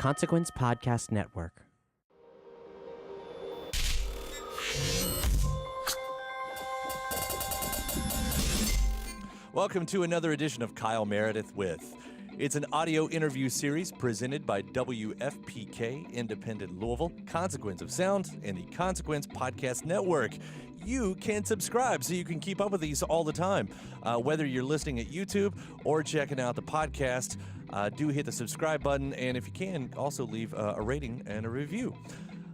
Consequence Podcast Network. Welcome to another edition of Kyle Meredith With. It's an audio interview series presented by WFPK Independent Louisville, Consequence of Sound, and the Consequence Podcast Network. You can subscribe so you can keep up with these all the time. Whether you're listening at YouTube or checking out the podcast, do hit the subscribe button, and if you can, also leave a rating and a review.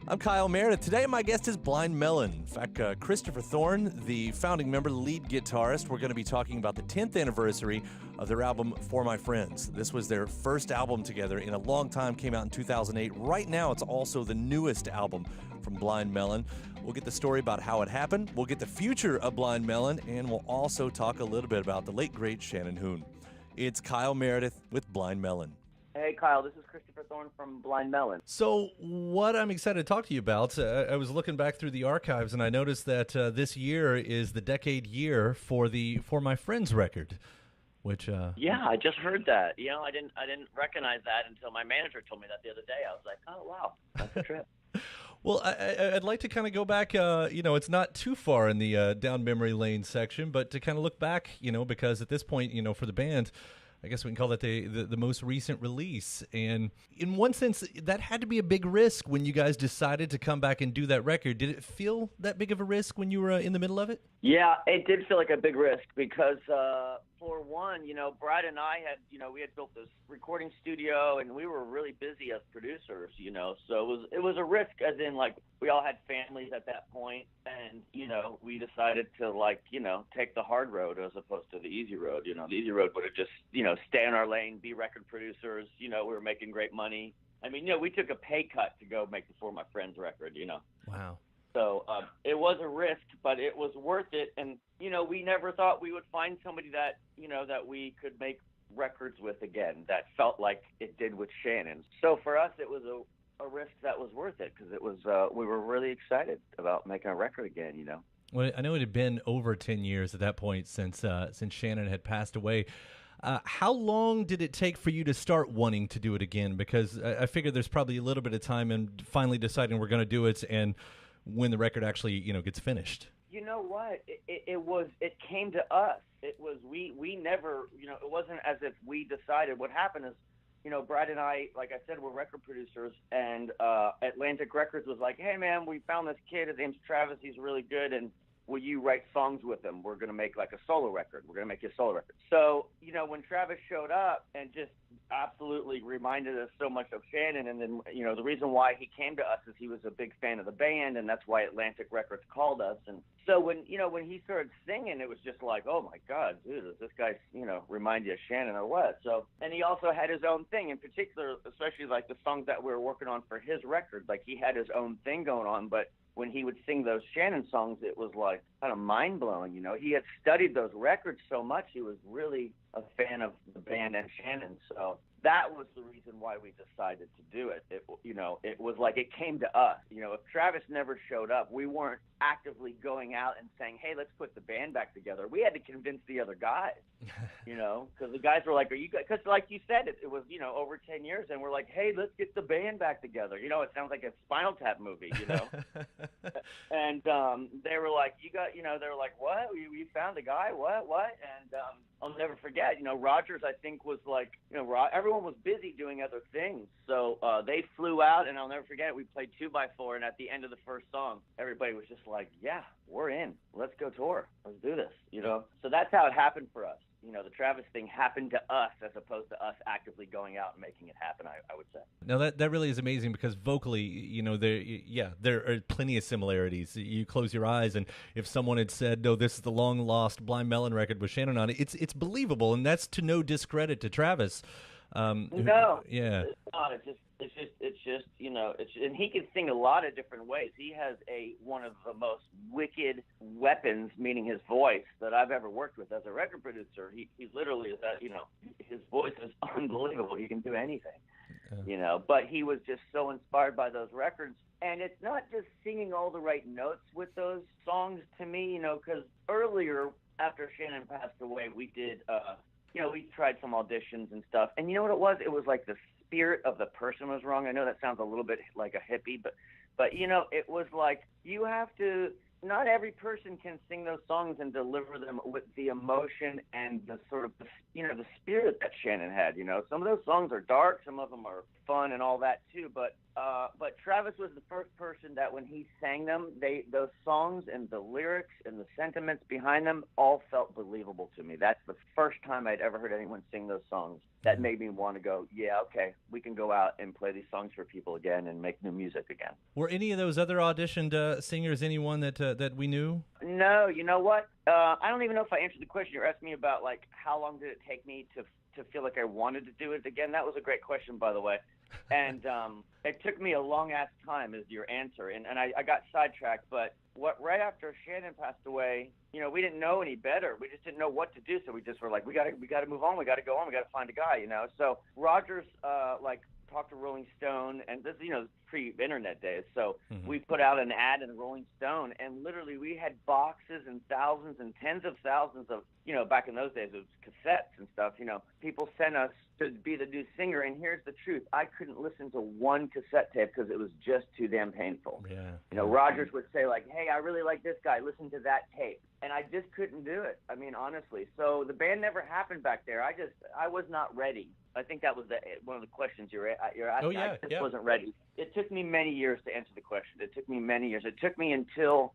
I'm Kyle Meredith. Today, my guest is Blind Melon. In fact, Christopher Thorn, the founding member, lead guitarist. We're going to be talking about the 10th anniversary of their album, For My Friends. This was their first album together in a long time, came out in 2008. Right now, it's also the newest album from Blind Melon. We'll get the story about how it happened. We'll get the future of Blind Melon, and we'll also talk a little bit about the late, great Shannon Hoon. It's Kyle Meredith with Blind Melon. Hey, Kyle, this is Christopher Thorn from Blind Melon. So what I'm excited to talk to you about, I was looking back through the archives, and I noticed that this year is the decade year for the For My Friends record, which... Yeah, I just heard that. You know, I didn't recognize that until my manager told me that the other day. I was like, oh, wow, that's a trip. Well, I'd like to kind of go back, it's not too far in the down memory lane section, but to kind of look back, because at this point, for the band... I guess we can call that the most recent release. And in one sense, that had to be a big risk when you guys decided to come back and do that record. Did it feel that big of a risk when you were in the middle of it? Yeah, it did feel like a big risk because, for one, Brad and I had, we had built this recording studio and we were really busy as producers, so it was a risk as in, like, we all had families at that point and, we decided to, take the hard road as opposed to the easy road. The easy road would have just, stay in our lane, be record producers, we were making great money. I mean, we took a pay cut to go make the For My Friends record, Wow. So it was a risk, but it was worth it. And, we never thought we would find somebody that, that we could make records with again, that felt like it did with Shannon. So for us, it was a risk that was worth it because it was, we were really excited about making a record again, Well, I know it had been over 10 years at that point since Shannon had passed away. How long did it take for you to start wanting to do it again? Because I figure there's probably a little bit of time in finally deciding we're going to do it and when the record actually, gets finished. You know what? It came to us. It was, we never, it wasn't as if we decided. What happened is, Brad and I, like I said, we're record producers, and Atlantic Records was like, hey, man, we found this kid. His name's Travis. He's really good, and will you write songs with him? We're going to make like a solo record. We're going to make you a solo record. So, when Travis showed up and just absolutely reminded us so much of Shannon, and then, the reason why he came to us is he was a big fan of the band, and that's why Atlantic Records called us. And so when he started singing, it was just like, oh my God, dude, does this guy, remind you of Shannon or what? So, and he also had his own thing in particular, especially like the songs that we were working on for his record. Like he had his own thing going on, but when he would sing those Shannon songs, it was like kind of mind-blowing, He had studied those records so much. He was really a fan of the band and Shannon. So that was the reason why we decided to do it. It was like it came to us. If Travis never showed up, we weren't actively going out and saying, hey, let's put the band back together. We had to convince the other guys, because the guys were like, are you guys, because like you said, it was, over 10 years, and we're like, hey, let's get the band back together. It sounds like a Spinal Tap movie, And they were like, they were like, what? We found a guy? What? And I'll never forget, Rogers, I think, was like, everyone was busy doing other things. So they flew out, and I'll never forget, we played 2x4, and at the end of the first song, everybody was just like, yeah, we're in. Let's go tour. Let's do this, So that's how it happened for us. The Travis thing happened to us as opposed to us actively going out and making it happen, I would say. Now, that really is amazing because vocally, there are plenty of similarities. You close your eyes, and if someone had said, no, this is the long-lost Blind Melon record with Shannon on it, it's believable, and that's to no discredit to Travis. No, yeah, it's not. It's just, and he can sing a lot of different ways. He has one of the most wicked weapons, meaning his voice, that I've ever worked with as a record producer. He literally is that, his voice is unbelievable. He can do anything, but he was just so inspired by those records. And it's not just singing all the right notes with those songs to me, because earlier, after Shannon passed away, we did, we tried some auditions and stuff. And you know what it was? It was like the spirit of the person was wrong. I know that sounds a little bit like a hippie, but you know, it was like you have to. Not every person can sing those songs and deliver them with the emotion and the sort of, you know, the spirit that Shannon had. You know, some of those songs are dark, some of them are fun and all that too. But Travis was the first person that when he sang them, those songs and the lyrics and the sentiments behind them all felt believable to me. That's the first time I'd ever heard anyone sing those songs. That made me want to go, yeah, okay, we can go out and play these songs for people again and make new music again. Were any of those other auditioned singers anyone that we knew? No, you know what? I don't even know if I answered the question. You're asking me about, like, how long did it take me to feel like I wanted to do it again? That was a great question, by the way. And it took me a long-ass time is your answer. And I got sidetracked, but right after Shannon passed away, you know, we didn't know any better. We just didn't know what to do. So we just were like, we got to move on. We got to go on. We got to find a guy, you know. So Rogers, talked to Rolling Stone, and this, you know, pre-internet days. So we put out an ad in Rolling Stone, and literally we had boxes and thousands and tens of thousands of, you know, back in those days it was cassettes and stuff, you know, people sent us to be the new singer. And here's the truth. I couldn't listen to one cassette tape because it was just too damn painful. Yeah. You know, Rogers would say, like, hey, I really like this guy. Listen to that tape. And I just couldn't do it. I mean, honestly. So the band never happened back there. I was not ready. I think that was one of the questions you're asking. Oh, yeah, I just wasn't ready. It took me many years to answer the question. It took me many years. It took me until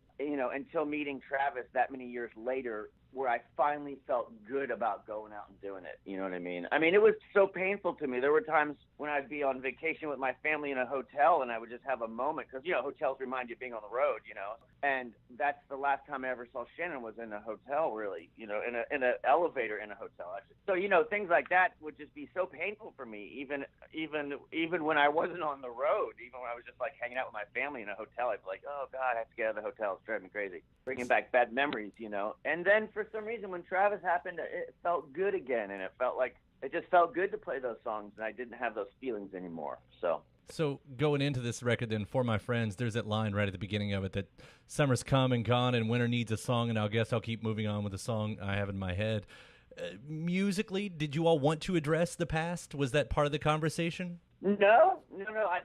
meeting Travis that many years later, where I finally felt good about going out and doing it. You know what I mean? I mean, it was so painful to me. There were times when I'd be on vacation with my family in a hotel, and I would just have a moment, because, you know, hotels remind you of being on the road, you know. And that's the last time I ever saw Shannon was in a hotel, really, you know, in an elevator in a hotel, actually. So, you know, things like that would just be so painful for me, even when I wasn't on the road, even when I was just, like, hanging out with my family in a hotel. I'd be like, oh, God, I have to get out of the hotel. It's driving me crazy. Bringing back bad memories, you know. And then for some reason, when Travis happened, it felt good again, and it just felt good to play those songs, and I didn't have those feelings anymore. So going into this record, then, For My Friends, there's that line right at the beginning of it that summer's come and gone and winter needs a song, and I guess I'll keep moving on with the song I have in my head. Musically, did you all want to address the past? Was that part of the conversation? No.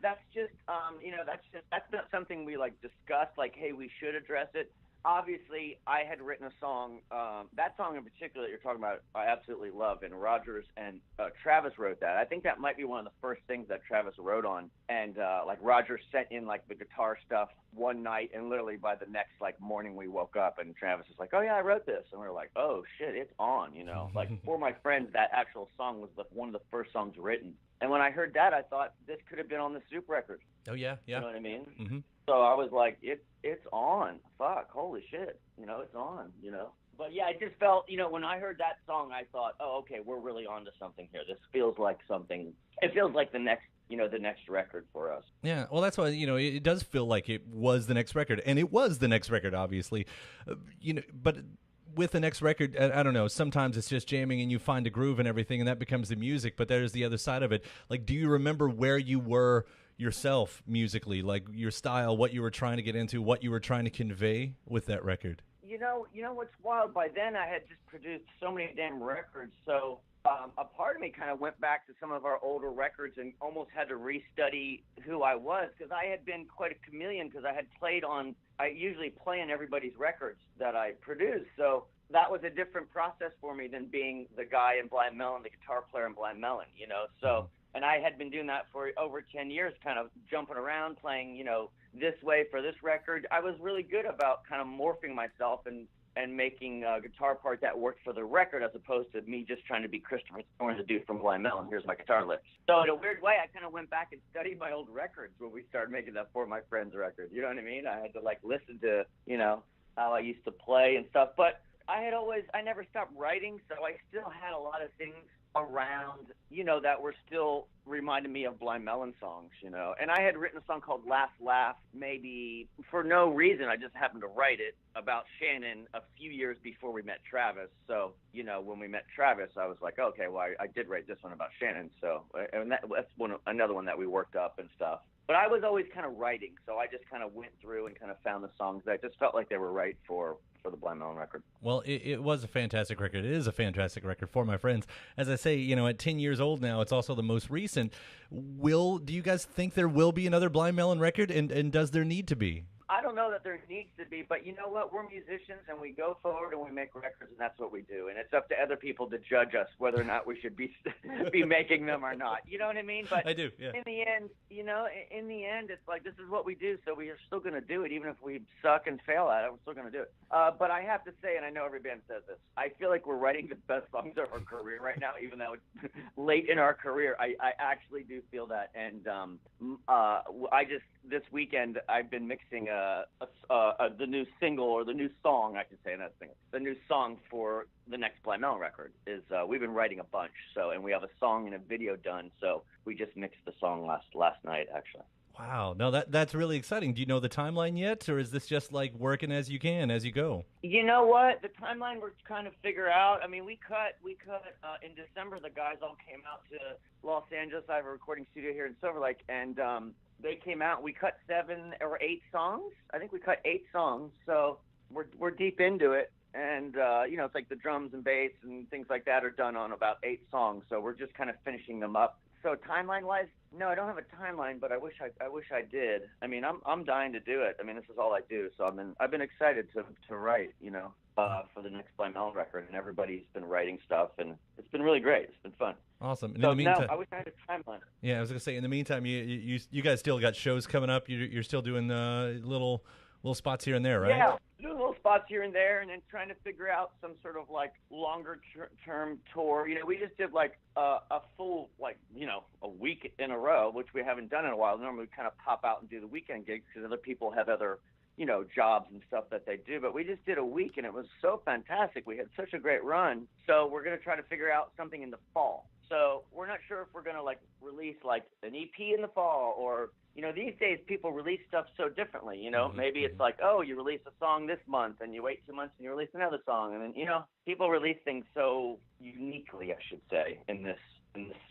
That's just, that's not something we, like, discussed, like, hey, we should address it. Obviously, I had written a song, that song in particular that you're talking about, I absolutely love, and Rogers and Travis wrote that. I think that might be one of the first things that Travis wrote on, and like Rogers sent in like the guitar stuff one night, and literally by the next like morning we woke up and Travis was like, oh yeah, I wrote this, and we were like, oh shit, it's on, you know. Like For My Friends, that actual song was one of the first songs written, and when I heard that, I thought this could have been on the Soup record. Oh yeah. You know what I mean? Mm-hmm. So I was like, it's on. Fuck, holy shit. You know, it's on, you know. But yeah, I just felt, you know, when I heard that song, I thought, oh, okay, we're really on to something here. This feels like something. It feels like the next record for us. Yeah, well, that's why, you know, it does feel like it was the next record. And it was the next record, obviously. You know, but with the next record, I don't know, sometimes it's just jamming and you find a groove and everything, and that becomes the music. But there's the other side of it. Like, do you remember where you were yourself musically, like your style, what you were trying to get into, what you were trying to convey with that record? You know what's wild? By then I had just produced so many damn records, so a part of me kind of went back to some of our older records and almost had to restudy who I was, because I had been quite a chameleon, because I usually play in everybody's records that I produce, so that was a different process for me than being the guy in Blind Melon, the guitar player in Blind Melon, you know, so. And I had been doing that for over 10 years, kind of jumping around, playing, you know, this way for this record. I was really good about kind of morphing myself and making a guitar part that worked for the record, as opposed to me just trying to be Christopher Thorn, the dude from Blind Melon. Here's my guitar lick. So in a weird way, I kind of went back and studied my old records when we started making that For My Friends record. You know what I mean? I had to, like, listen to, you know, how I used to play and stuff. But I never stopped writing, so I still had a lot of things around, you know, that were still reminding me of Blind Melon songs, you know. And I had written a song called Laugh Laugh, maybe for no reason. I just happened to write it about Shannon a few years before we met Travis. So, you know, when we met Travis, I was like, okay, well, I did write this one about Shannon. So, and that's another one that we worked up and stuff. But I was always kind of writing, so I just kind of went through and kind of found the songs that I just felt like they were right for the Blind Melon record. Well, it was a fantastic record. It is a fantastic record for my friends. As I say, at 10 years old now, it's also the most recent. Do you guys think there will be another Blind Melon record, and does there need to be? I don't know that there needs to be, but you know what? We're musicians, and we go forward and we make records, and that's what we do. And it's up to other people to judge us whether or not we should be making them or not. You know what I mean? But I do. Yeah. In the end, it's like this is what we do, so we are still going to do it, even if we suck and fail at it. We're still going to do it. But I have to say, and I know every band says this, I feel like we're writing the best songs of our career right now, even though it's late in our career. I actually do feel that, and this weekend I've been mixing the new single, or the new song, I should say, not single. The new song for the next Blind Melon record is we've been writing a bunch, and we have a song and a video done. So we just mixed the song last night, actually. Wow, no, that's really exciting. Do you know the timeline yet, or is this just like working as you go? You know what? The timeline we're trying to figure out. I mean, we cut in December. The guys all came out to Los Angeles. I have a recording studio here in Silver Lake, and they came out. We cut 7 or 8 songs. I think we cut 8 songs. So we're deep into it, and it's like the drums and bass and things like that are done on about 8 songs. So we're just kind of finishing them up. So timeline-wise, no, I don't have a timeline, but I wish I did. I mean, I'm dying to do it. I mean, this is all I do, so I've been excited to write, for the next Blind Melon record, and everybody's been writing stuff, and it's been really great. It's been fun. Awesome. And so in the meantime, no, I wish I had a timeline. Yeah, I was gonna say. In the meantime, you guys still got shows coming up. You're still doing little spots here and there, right? Yeah, doing little spots here and there, and then trying to figure out some sort of like longer term tour. We just did like a full a week in a row, which we haven't done in a while. Normally we kind of pop out and do the weekend gigs because other people have other jobs and stuff that they do. But we just did a week, and it was so fantastic. We had such a great run. So we're gonna try to figure out something in the fall. So we're not sure if we're gonna release an EP in the fall, or these days people release stuff so differently. Maybe it's like, oh, you release a song this month, and you wait 2 months and you release another song, and then people release things so uniquely, I should say, in this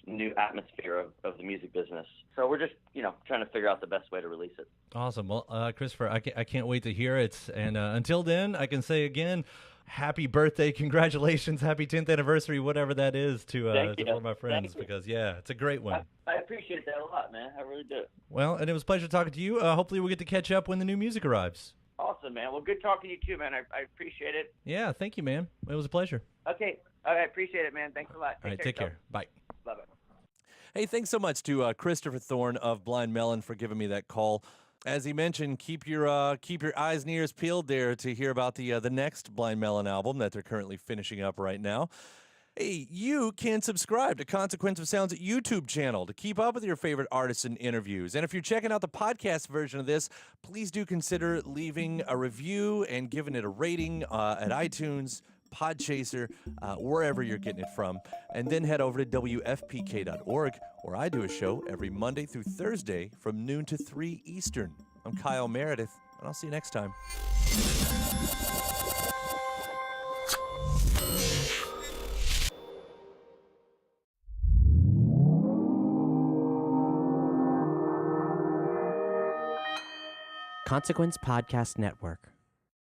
new atmosphere of the music business. So we're just trying to figure out the best way to release it. Awesome. Well, Christopher, I can't wait to hear it. And until then, I can say again, happy birthday, congratulations, happy 10th anniversary, whatever that is to all my friends, because it's a great one. I appreciate that a lot, man. I really do. Well, and it was a pleasure talking to you. Hopefully we'll get to catch up when the new music arrives. Awesome, man. Well, good talking to you too, man. I appreciate it. Yeah, thank you, man. It was a pleasure. Okay. I appreciate it, man. Thanks a lot. All right, take care. Bye. Bye-bye. Hey, thanks so much to Christopher Thorn of Blind Melon for giving me that call. As he mentioned, keep your eyes and ears peeled there to hear about the next Blind Melon album that they're currently finishing up right now. Hey, you can subscribe to Consequence of Sound's YouTube channel to keep up with your favorite artists and interviews. And if you're checking out the podcast version of this, please do consider leaving a review and giving it a rating at iTunes, Podchaser, wherever you're getting it from. And then head over to WFPK.org, where I do a show every Monday through Thursday from noon to 3 Eastern. I'm Kyle Meredith, and I'll see you next time. Consequence Podcast Network.